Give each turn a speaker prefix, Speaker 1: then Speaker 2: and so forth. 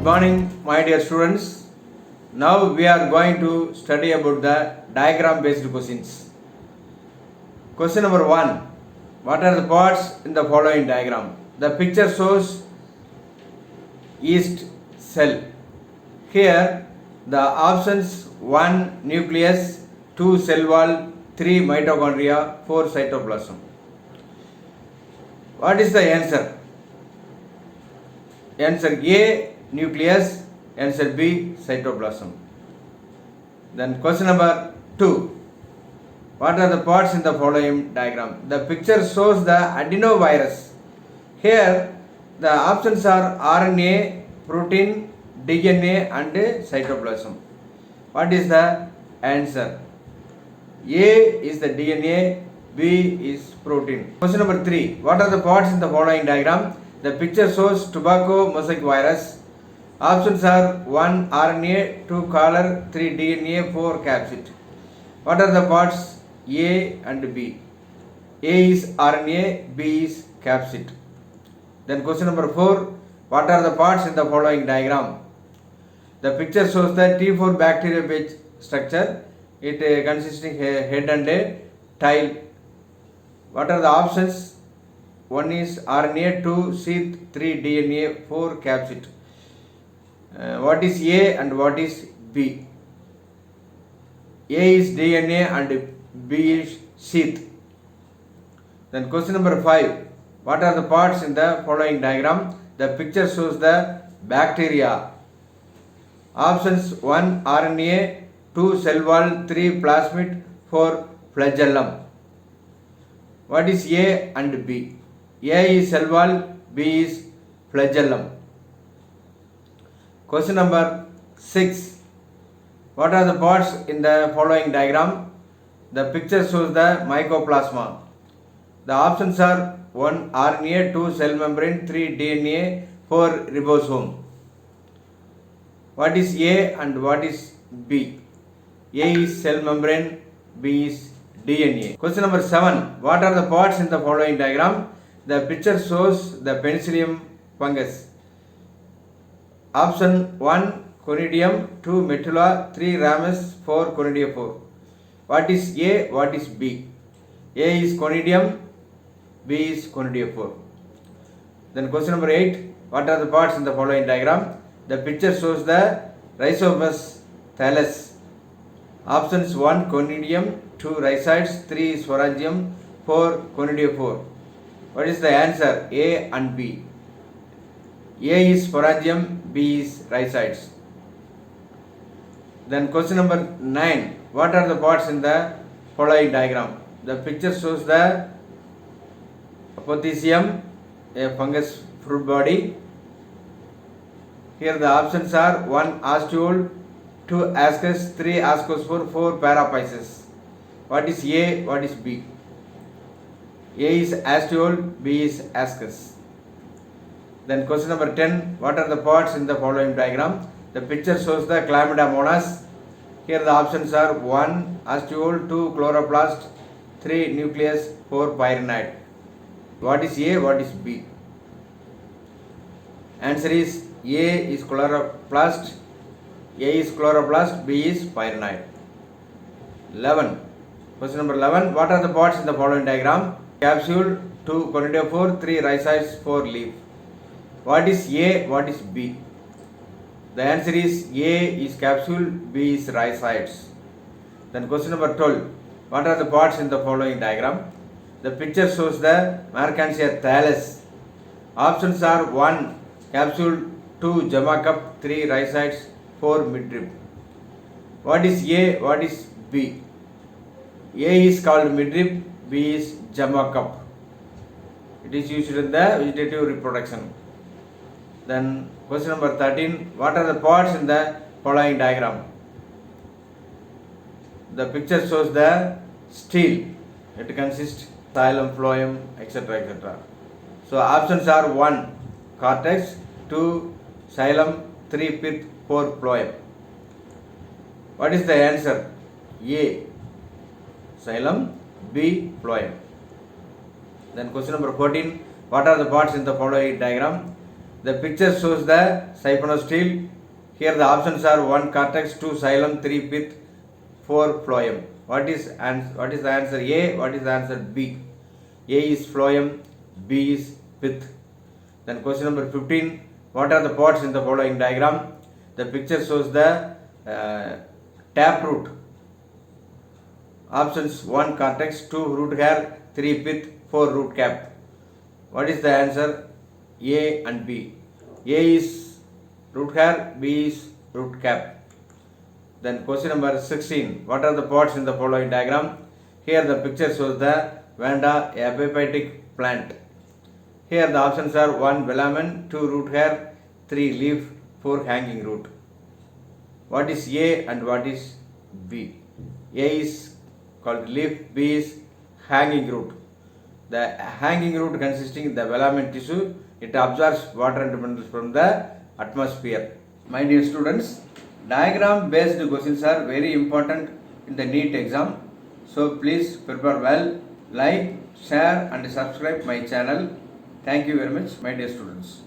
Speaker 1: Good morning, my dear students. Now we are going to study about the diagram based questions. Question number 1. What are the parts in the following diagram? The picture shows yeast cell. Here the options 1 nucleus, 2 cell wall, 3 mitochondria, 4 cytoplasm. What is the answer? Answer A nucleus, answer B cytoplasm. Then question number 2. What are the parts in the following diagram? The picture shows the adenovirus. Here the options are RNA, protein, DNA and cytoplasm. What is the answer? A is the DNA, B is protein. Question number 3. What are the parts in the following diagram? The picture shows tobacco mosaic virus. Options are 1 RNA, 2 collar, 3 DNA, 4 capsid. What are the parts A and B? A is RNA, B is capsid. Then question number 4. What are the parts in the following diagram? The picture shows the T4 bacterial page structure. It consisting head and a tail. What are the options? 1 is RNA, 2 sheath, 3 DNA, 4 capsid. What is A and what is B? A is DNA and B is sheath. Then question number 5. What are the parts in the following diagram? The picture shows the bacteria. Options 1 RNA, 2 cell wall, 3 plasmid, 4 flagellum. What is A and B? A is cell wall, B is flagellum. Question number 6. What are the parts in the following diagram? The picture shows the mycoplasma. The options are 1 RNA, 2 cell membrane, 3 DNA, 4 ribosome. What is A and what is B? A is cell membrane, B is DNA. Question number 7. What are the parts in the following diagram? The picture shows the penicillium fungus. Option 1 conidium, 2 metula, 3 ramus, 4 conidiophore. What is A, what is B? A is conidium, B is conidiophore. Then question number 8. What are the parts in the following diagram? The picture shows the Rhizopus thallus. Options 1 conidium, 2 rhizoids, 3 sporangium, 4 conidiophore. What is the answer? A and B. A is sporangium, B is rhizoids. Then question number 9. What are the parts in the following diagram? The picture shows the apothecium, a fungus fruit body. Here the options are 1 ostiole, 2 ascus, 3 ascospore, 4 paraphysis. What is A, what is B? A is ostiole, B is ascus. Then question number 10. What are the parts in the following diagram? The picture shows the Chlamydia monas. Here the options are 1 ostiole, 2 chloroplast, 3 nucleus, 4 pyranid. What is A, what is B? Answer is A is chloroplast, A is chloroplast, B is pyranid. 11. Question number 11. What are the parts in the following diagram? Capsule, 2 conidiophore, 3 rhizoids, 4 leaf. What is A, what is B? The answer is A is capsule, B is rhizoids. Then question number 12. What are the parts in the following diagram? The picture shows the Mercansia thallus. Options are 1 capsule, 2 gemma cup, 3 rhizoids, 4 midrib. What is A, what is B? A is called midrib, B is gemma cup. It is used in the vegetative reproduction. Then question number 13. What are the parts in the following diagram? The picture shows the stele. It consists xylem, phloem, etc. etc. So options are 1 cortex, 2 xylem, 3 pith, 4 phloem. What is the answer? A xylem, B phloem. Then question number 14. What are the parts in the following diagram? The picture shows the siphonostele. Here the options are 1 cortex, 2 xylem, 3 pith, 4 phloem. What is the answer A? What is the answer B? A is phloem, B is pith. Then question number 15. What are the parts in the following diagram? The picture shows the taproot. Options 1 cortex, 2 root hair, 3 pith, 4 root cap. What is the answer? A and B. A is root hair, B is root cap. Then question number 16. What are the parts in the following diagram? Here the picture shows the vanda, a epiphytic plant. Here the options are 1 velamen, 2 root hair, 3 leaf, 4 hanging root. What is A and what is B? A is called leaf, B is hanging root. The hanging root consisting of the velamen tissue, it absorbs water and minerals from the atmosphere. My dear students, diagram based questions are very important in the NEET exam. So please prepare well, like, share and subscribe my channel. Thank you very much, my dear students.